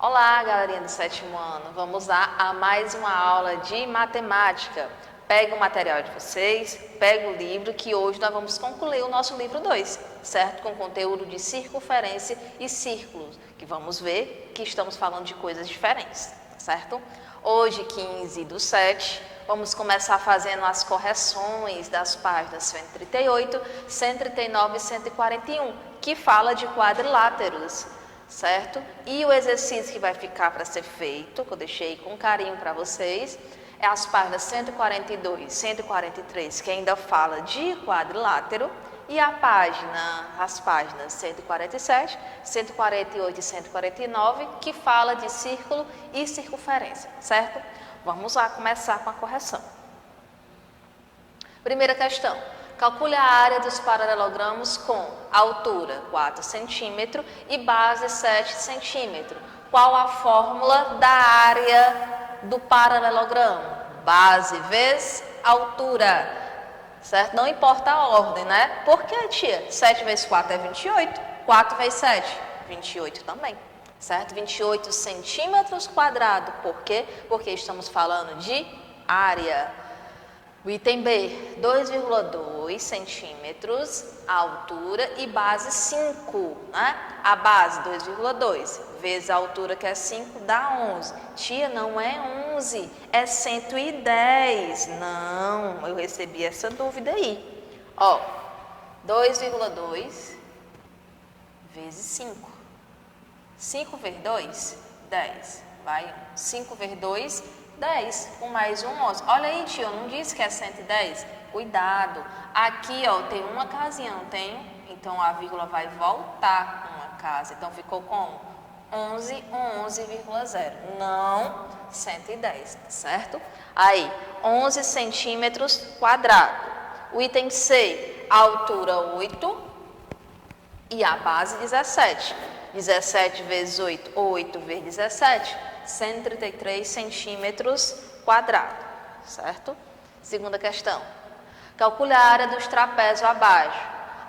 Olá, galerinha do sétimo ano. Vamos lá a mais uma aula de matemática. Pega o material de vocês, pega o livro que hoje nós vamos concluir o nosso livro 2, certo? Com conteúdo de circunferência e círculos, que vamos ver que estamos falando de coisas diferentes, certo? Hoje, 15/7, vamos começar fazendo as correções das páginas 138, 139 e 141, que fala de quadriláteros, certo? E o exercício que vai ficar para ser feito, que eu deixei com carinho para vocês, é as páginas 142, 143, que ainda fala de quadrilátero, e as páginas 147, 148 e 149, que fala de círculo e circunferência, certo? Vamos lá começar com a correção. Primeira questão. Calcule a área dos paralelogramos com altura 4 cm e base 7 cm. Qual a fórmula da área do paralelogramo? Base vezes altura, certo? Não importa a ordem, né? Por que, tia? 7 vezes 4 é 28, 4 vezes 7, 28 também, certo? 28 centímetros quadrados. Por quê? Porque estamos falando de área. O item B, 2,2 centímetros, a altura e base 5, né? A base 2,2 vezes a altura que é 5 dá 11. Tia, não é 11, é 110. Não, eu recebi essa dúvida aí. Ó, 2,2 vezes 5. 5 vezes 2, 10. Vai 1. 5 vezes 2, 10, com mais 1, 11. Olha aí, tio, eu não disse que é 110? Cuidado. Aqui, ó, tem uma casinha, não tem? Então, a vírgula vai voltar com uma casa. Então, ficou como? 11, 11,0. Não 110, tá certo? Aí, 11 centímetros quadrados. O item C, a altura 8 e a base 17. 17 vezes 8, 8 vezes 17, 133 centímetros quadrados, certo? Segunda questão. Calcule a área dos trapézios abaixo.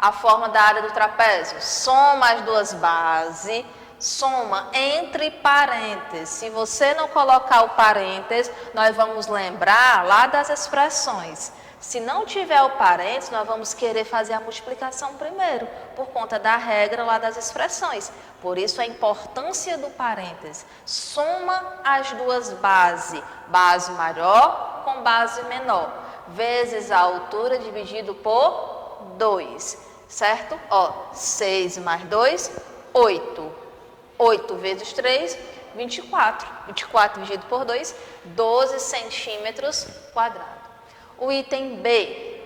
A forma da área do trapézio: soma as duas bases, soma entre parênteses. Se você não colocar o parênteses, nós vamos lembrar lá das expressões. Se não tiver o parênteses, nós vamos querer fazer a multiplicação primeiro, por conta da regra lá das expressões. Por isso a importância do parênteses. Soma as duas bases, base maior com base menor, vezes a altura dividido por 2, certo? Ó, 6 mais 2, 8. 8 vezes 3, 24. 24 dividido por 2, 12 centímetros quadrados. O item B,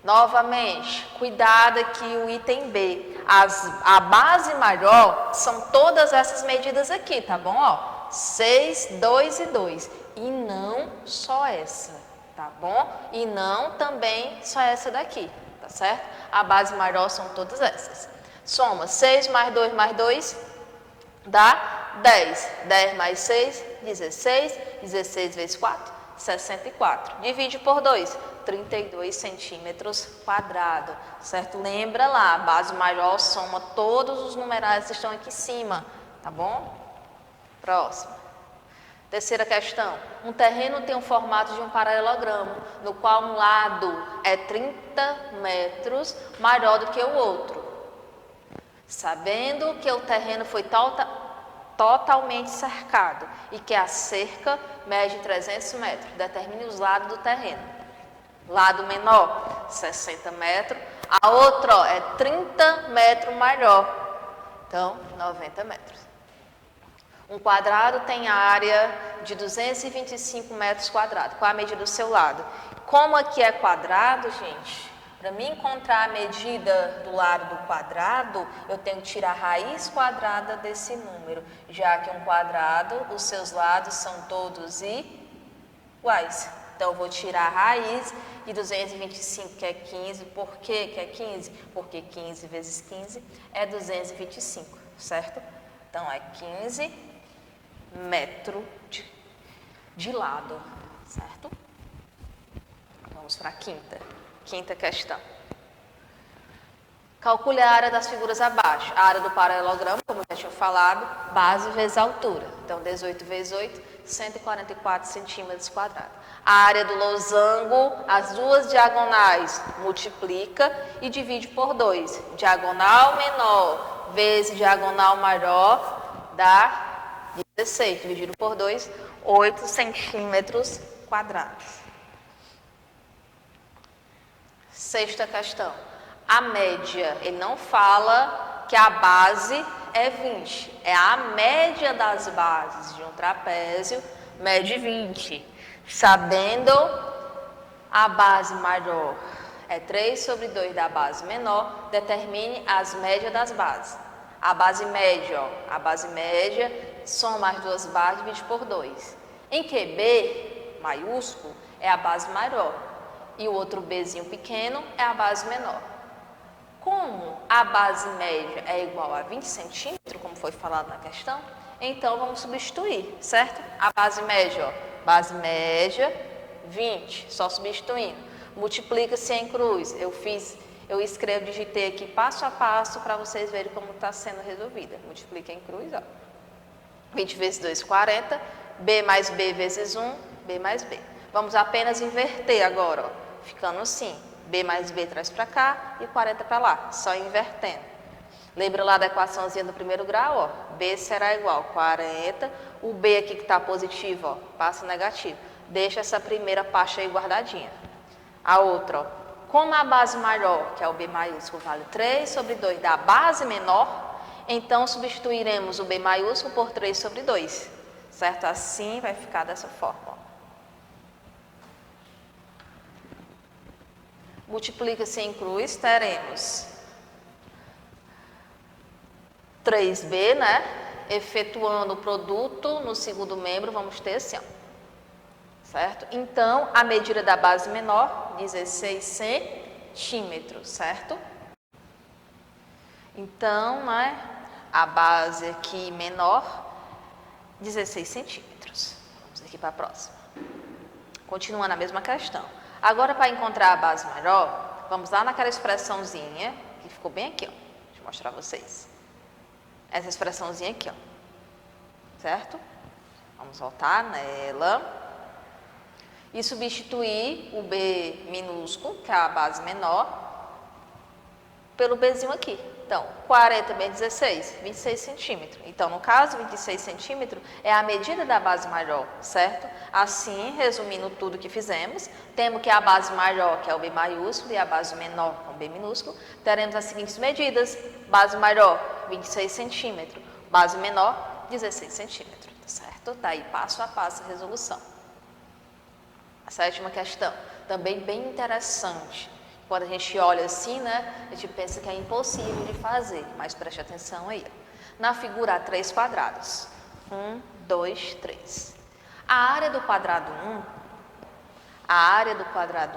novamente, cuidado aqui o item B. A base maior são todas essas medidas aqui, tá bom? Ó, 6, 2 e 2. E não só essa, tá bom? E não também só essa daqui, tá certo? A base maior são todas essas. Soma 6 mais 2 dá 10. 10 mais 6, 16. 16 vezes 4. 64. Divide por 2, 32 centímetros quadrados, certo? Lembra lá, a base maior soma todos os numerais que estão aqui em cima, tá bom? Próximo. Terceira questão. Um terreno tem o formato de um paralelogramo, no qual um lado é 30 metros maior do que o outro. Sabendo que o terreno foi totalmente cercado e que a cerca mede 300 metros. Determine os lados do terreno. Lado menor, 60 metros. A outra, ó, é 30 metros maior. Então, 90 metros. Um quadrado tem área de 225 metros quadrados. Qual a medida do seu lado? Como aqui é quadrado, gente, para mim encontrar a medida do lado do quadrado, eu tenho que tirar a raiz quadrada desse número, já que um quadrado, os seus lados são todos iguais. Então, eu vou tirar a raiz de 225, que é 15. Por que é 15? Porque 15 vezes 15 é 225, certo? Então, é 15 metros de lado, certo? Vamos para a quinta questão. Calcule a área das figuras abaixo. A área do paralelogramo, como eu já tinha falado? Base vezes altura. Então, 18 vezes 8, 144 centímetros quadrados. A área do losango, as duas diagonais, multiplica e divide por 2. Diagonal menor vezes diagonal maior dá 16. Dividido por 2, 8 centímetros quadrados. Sexta questão. A média, ele não fala que a base é 20. É a média das bases de um trapézio, mede 20. Sabendo a base maior é 3 sobre 2 da base menor, determine as médias das bases. A base média, a base média soma as duas bases e divide por 2. Em que B, maiúsculo, é a base maior e o outro Bzinho pequeno é a base menor. Como a base média é igual a 20 centímetros, como foi falado na questão, então vamos substituir, certo? A base média, ó. Base média, 20, só substituindo. Multiplica-se em cruz. Eu escrevo, digitei aqui passo a passo para vocês verem como está sendo resolvida. Multiplica em cruz, ó. 20 vezes 2, 40. B mais B vezes 1, B mais B. Vamos apenas inverter agora, ó. Ficando assim. B mais B traz para cá e 40 para lá. Só invertendo. Lembra lá da equaçãozinha do primeiro grau, ó? B será igual a 40. O B aqui que está positivo, ó, passa negativo. Deixa essa primeira parte aí guardadinha. A outra, ó. Como a base maior, que é o B maiúsculo, vale 3 sobre 2 da base menor, então substituiremos o B maiúsculo por 3 sobre 2. Certo? Assim vai ficar dessa forma, ó. Multiplica-se em cruz, teremos 3B, né? Efetuando o produto no segundo membro, vamos ter assim, ó. Certo? Então, a medida da base menor, 16 centímetros, certo? Então, né, a base aqui menor, 16 centímetros. Vamos aqui para a próxima. Continuando a mesma questão. Agora, para encontrar a base maior, vamos lá naquela expressãozinha, que ficou bem aqui, ó. Deixa eu mostrar para vocês. Essa expressãozinha aqui, ó. Certo? Vamos voltar nela. E substituir o B minúsculo, que é a base menor, pelo Bzinho aqui. Então, 40 menos 16, 26 centímetros. Então, no caso, 26 centímetros é a medida da base maior, certo? Assim, resumindo tudo que fizemos, temos que a base maior, que é o B maiúsculo, e a base menor, que é o B minúsculo, teremos as seguintes medidas. Base maior, 26 centímetros. Base menor, 16 centímetros, certo? Daí, passo a passo, a resolução. A sétima questão, também bem interessante. Quando a gente olha assim, né, a gente pensa que é impossível de fazer, mas preste atenção aí. Na figura há 3 quadrados. 1, 2, 3. A área do quadrado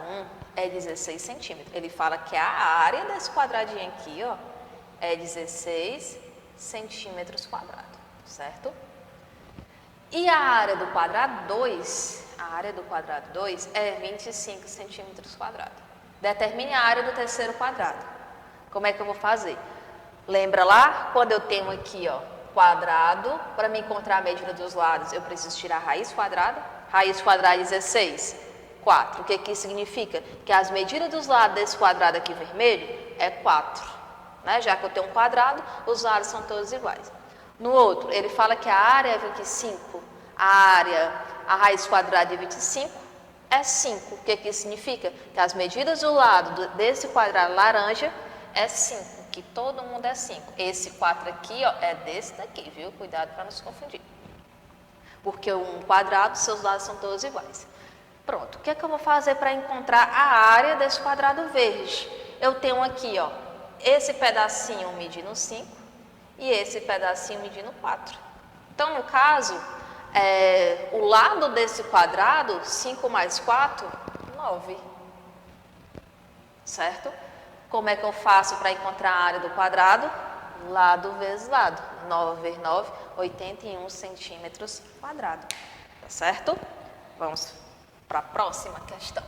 1 é 16 centímetros. Ele fala que a área desse quadradinho aqui, ó, é 16 centímetros quadrados, certo? E a área do quadrado 2, é 25 centímetros quadrados. Determine a área do terceiro quadrado. Como é que eu vou fazer? Lembra lá, quando eu tenho aqui, ó, quadrado, para me encontrar a medida dos lados, eu preciso tirar a raiz quadrada. Raiz quadrada é 16, 4. O que que isso significa? Que as medidas dos lados desse quadrado aqui vermelho é 4. Né? Já que eu tenho um quadrado, os lados são todos iguais. No outro, ele fala que a área é 25. A raiz quadrada de 25 é 5. O que que isso significa? Que as medidas do lado desse quadrado laranja é 5, que todo mundo é 5. Esse 4 aqui, ó, é desse daqui, viu? Cuidado para não se confundir. Porque um quadrado, seus lados são todos iguais. Pronto, o que é que eu vou fazer para encontrar a área desse quadrado verde? Eu tenho aqui, ó, esse pedacinho medindo 5 e esse pedacinho medindo 4. Então, no caso, o lado desse quadrado, 5 mais 4, 9. Certo? Como é que eu faço para encontrar a área do quadrado? Lado vezes lado. 9 vezes 9, 81 centímetros quadrados. Tá certo? Vamos para a próxima questão.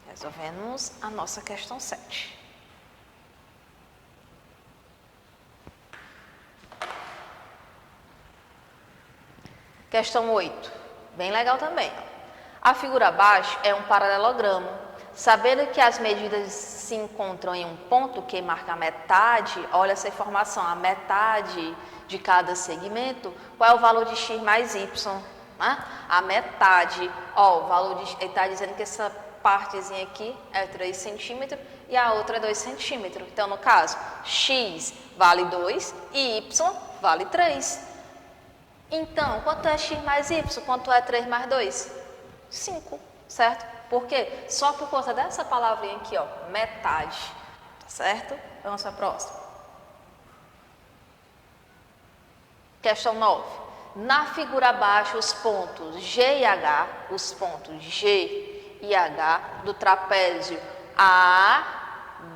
Resolvemos a nossa questão 7. Questão 8, bem legal também. A figura abaixo é um paralelogramo. Sabendo que as medidas se encontram em um ponto que marca a metade, olha essa informação, a metade de cada segmento, qual é o valor de x mais y? Né? A metade, ó, o valor de, ele está dizendo que essa partezinha aqui é 3 centímetros e a outra é 2 centímetros. Então, no caso, x vale 2 e y vale 3. Então, quanto é x mais y? Quanto é 3 mais 2? 5, certo? Por quê? Só por conta dessa palavrinha aqui, ó, metade, tá certo? Vamos para a próxima. Questão 9. Na figura abaixo, os pontos G e H, do trapézio A,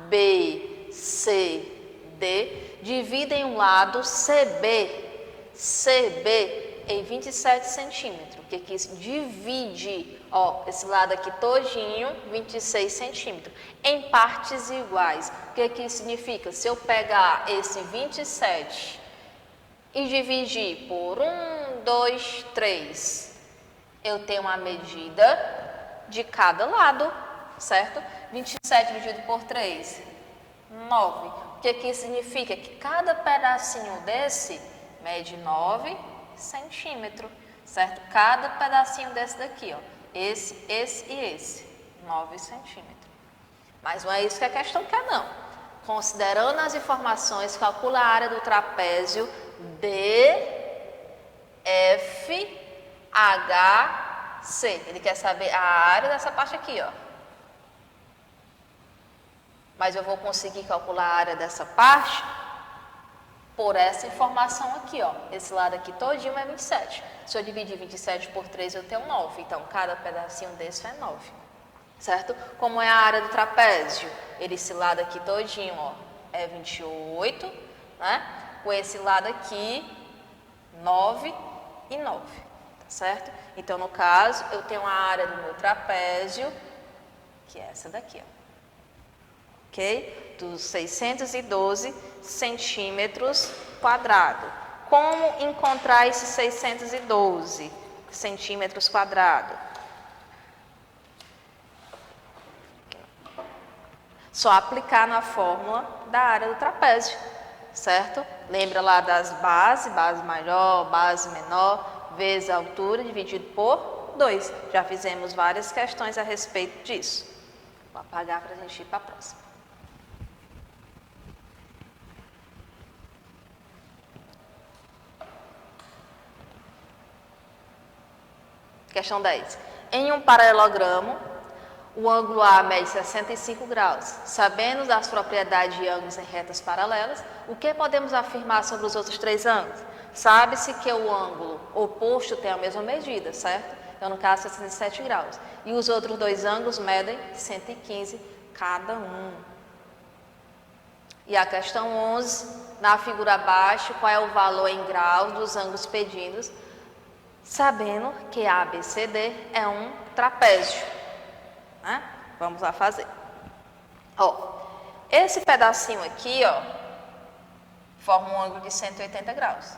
B, C, D, dividem um lado CB em 27 centímetros. O que que isso divide? Ó, esse lado aqui todinho, 26 centímetros, em partes iguais. O que que isso significa? Se eu pegar esse 27 e dividir por 1, 2, 3, eu tenho uma medida de cada lado, certo? 27 dividido por 3, 9. O que que isso significa? Que cada pedacinho desse mede 9 centímetros, certo? Cada pedacinho desse daqui, ó. Esse e esse, 9 centímetros. Mas não é isso que a questão quer, não. Considerando as informações, calcula a área do trapézio DFHC. Ele quer saber a área dessa parte aqui, ó. Mas eu vou conseguir calcular a área dessa parte por essa informação aqui, ó. Esse lado aqui todinho é 27. Se eu dividir 27 por 3, eu tenho 9. Então, cada pedacinho desse é 9. Certo? Como é a área do trapézio? Esse lado aqui todinho, ó, é 28, né? Com esse lado aqui, 9 e 9. Tá certo? Então, no caso, eu tenho a área do meu trapézio, que é essa daqui, ó. Ok? Dos 612 centímetros quadrados. Como encontrar esses 612 centímetros quadrados? Só aplicar na fórmula da área do trapézio, certo? Lembra lá das bases, base maior, base menor, vezes a altura, dividido por 2. Já fizemos várias questões a respeito disso. Vou apagar para a gente ir para a próxima. Questão 10. Em um paralelogramo, o ângulo A mede 65 graus. Sabendo das propriedades de ângulos em retas paralelas, o que podemos afirmar sobre os outros 3 ângulos? Sabe-se que o ângulo oposto tem a mesma medida, certo? Então, no caso, 67 graus. E os outros 2 ângulos medem 115 cada um. E a questão 11, na figura abaixo, qual é o valor em graus dos ângulos pedidos? Sabendo que ABCD é um trapézio, né? Vamos lá fazer. Ó, esse pedacinho aqui, ó, forma um ângulo de 180 graus,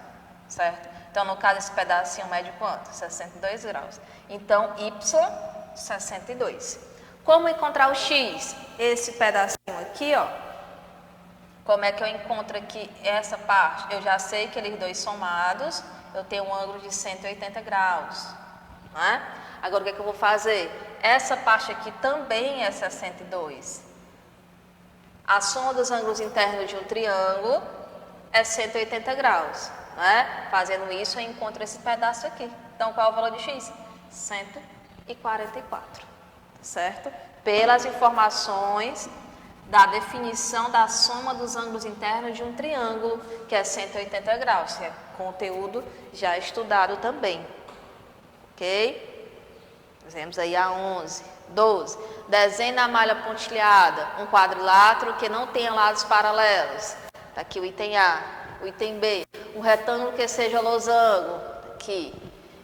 certo? Então, no caso, esse pedacinho mede quanto? 62 graus. Então, Y, 62. Como encontrar o X? Esse pedacinho aqui, ó, como é que eu encontro aqui essa parte? Eu já sei que eles dois somados, eu tenho um ângulo de 180 graus, né? Agora, o que é que eu vou fazer? Essa parte aqui também é 62. A soma dos ângulos internos de um triângulo é 180 graus, né? Fazendo isso, eu encontro esse pedaço aqui. Então, qual é o valor de x? 144, certo? Pelas informações da definição da soma dos ângulos internos de um triângulo, que é 180 graus, que é conteúdo já estudado também. Ok? Fizemos aí a 11. 12. Desenhe na malha pontilhada um quadrilátero que não tenha lados paralelos. Está aqui o item A. O item B, um retângulo que seja losango. Aqui.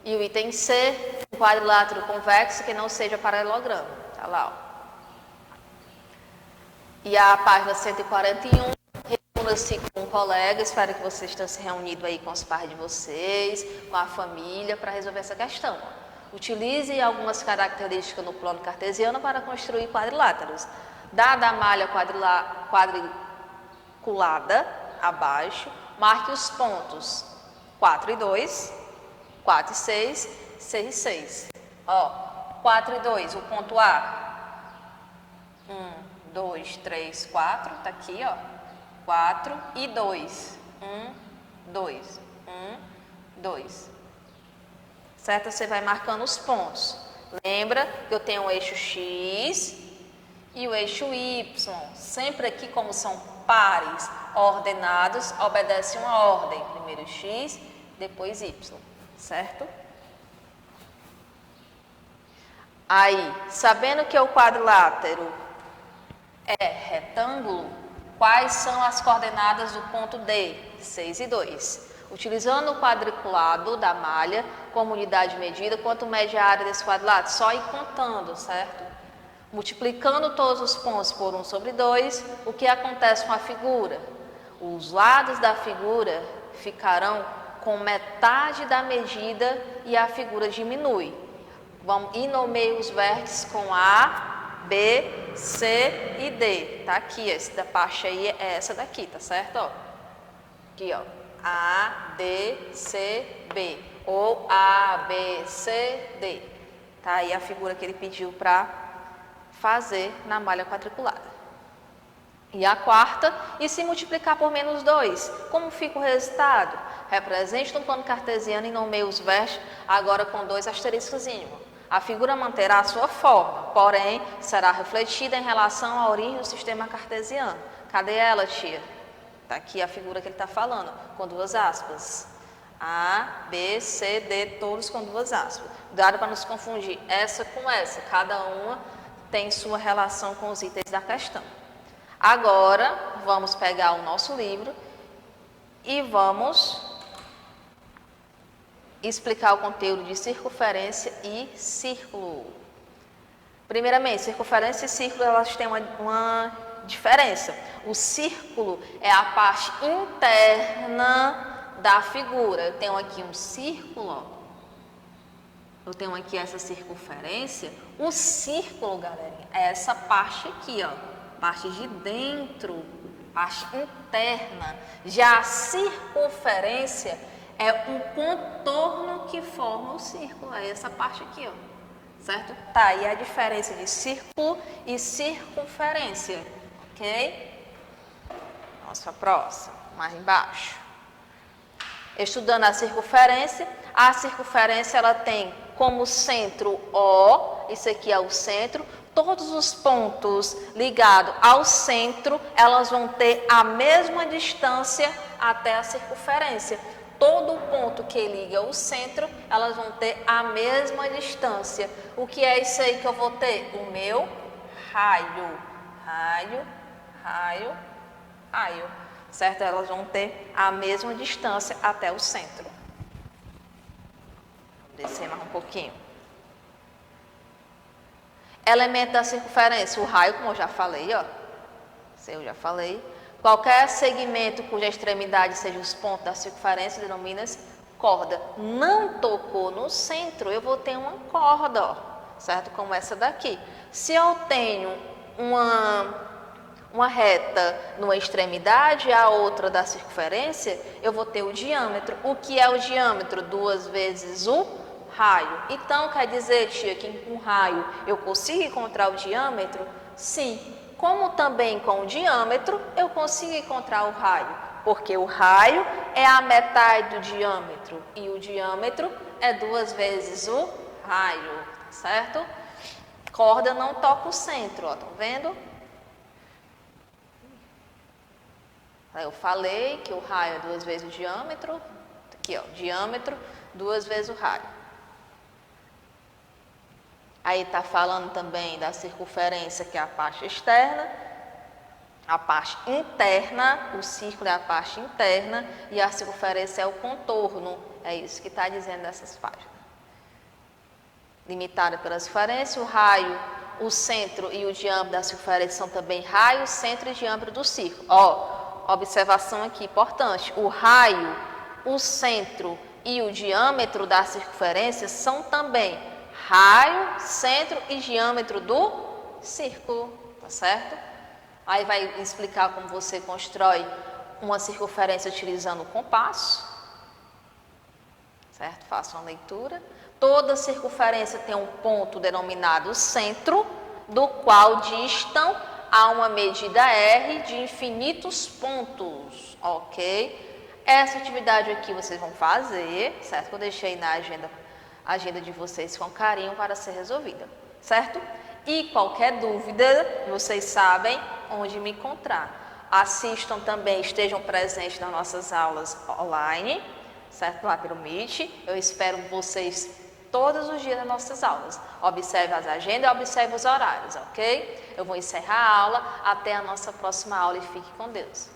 E o item C, um quadrilátero convexo que não seja paralelogramo. Está lá, ó. E a página 141, reúna-se com um colega, espero que vocês tenham se reunido aí com os pais de vocês, com a família, para resolver essa questão. Utilize algumas características no plano cartesiano para construir quadriláteros. Dada a malha quadriculada abaixo, marque os pontos 4 e 2, 4 e 6, 6 e 6. Ó, 4 e 2, o ponto A. 1, 2, 3, 4, tá aqui, ó. 4 e 2. 1, 2, 1, 2. Certo? Você vai marcando os pontos. Lembra que eu tenho o eixo X e o eixo Y. Sempre aqui, como são pares ordenados, obedece uma ordem. Primeiro X, depois Y. Certo? Aí, sabendo que o quadrilátero é retângulo, quais são as coordenadas do ponto D? 6 e 2. Utilizando o quadriculado da malha como unidade de medida, quanto mede a área desse quadrilátero? Só ir contando, certo? Multiplicando todos os pontos por 1 sobre 2, o que acontece com a figura? Os lados da figura ficarão com metade da medida e a figura diminui. Vamos e nomeie os vértices com A, B, C e D. Tá aqui, essa parte aí é essa daqui, tá certo? Ó. Aqui, ó. A, D, C, B. Ou A, B, C, D. Tá aí a figura que ele pediu para fazer na malha quadriculada. E a quarta, e se multiplicar por menos 2, como fica o resultado? Represente no plano cartesiano e nomeie os vértices agora com 2 asteriscos. A figura manterá a sua forma, porém, será refletida em relação à origem do sistema cartesiano. Cadê ela, tia? Está aqui a figura que ele está falando, com 2 aspas. A, B, C, D, todos com 2 aspas. Cuidado para não se confundir essa com essa. Cada uma tem sua relação com os itens da questão. Agora, vamos pegar o nosso livro e vamos explicar o conteúdo de circunferência e círculo. Primeiramente, circunferência e círculo, elas têm uma diferença. O círculo é a parte interna da figura. Eu tenho aqui um círculo, ó. Eu tenho aqui essa circunferência. O círculo, galerinha, é essa parte aqui, ó. Parte de dentro, parte interna. Já a circunferência é um contorno que forma o círculo. É essa parte aqui, ó. Certo? Tá, e a diferença de círculo e circunferência. Ok? Vamos para a próxima, mais embaixo. Estudando a circunferência ela tem como centro O, isso aqui é o centro. Todos os pontos ligados ao centro, elas vão ter a mesma distância até a circunferência. Todo ponto que liga o centro, elas vão ter a mesma distância. O que é isso aí que eu vou ter? O meu raio. Raio, raio, raio. Certo? Elas vão ter a mesma distância até o centro. Vou descer mais um pouquinho. Elemento da circunferência, o raio, como eu já falei, ó. Eu já falei. Qualquer segmento cuja extremidade seja os pontos da circunferência denomina-se corda. Não tocou no centro, eu vou ter uma corda, ó, certo? Como essa daqui. Se eu tenho uma reta numa extremidade e a outra da circunferência, eu vou ter o diâmetro. O que é o diâmetro? 2 vezes o raio. Então, quer dizer, tia, que com um raio eu consigo encontrar o diâmetro? Sim. Como também com o diâmetro, eu consigo encontrar o raio, porque o raio é a metade do diâmetro e o diâmetro é 2 vezes o raio, certo? Corda não toca o centro, ó, estão vendo? Eu falei que o raio é 2 vezes o diâmetro, aqui ó, diâmetro, 2 vezes o raio. Aí está falando também da circunferência, que é a parte externa, a parte interna, o círculo é a parte interna e a circunferência é o contorno. É isso que está dizendo nessas páginas. Limitada pela circunferência, o raio, o centro e o diâmetro da circunferência são também raio, centro e diâmetro do círculo. Ó, observação aqui importante, o raio, o centro e o diâmetro da circunferência são também raio, centro e diâmetro do círculo, tá certo? Aí vai explicar como você constrói uma circunferência utilizando o compasso, certo? Faça uma leitura. Toda circunferência tem um ponto denominado centro, do qual distam a uma medida R de infinitos pontos, ok? Essa atividade aqui vocês vão fazer, certo? Eu deixei na agenda de vocês com carinho para ser resolvida, certo? E qualquer dúvida, vocês sabem onde me encontrar. Assistam também, estejam presentes nas nossas aulas online, certo? Lá pelo Meet. Eu espero vocês todos os dias nas nossas aulas. Observe as agendas, observe os horários, ok? Eu vou encerrar a aula, até a nossa próxima aula e fique com Deus.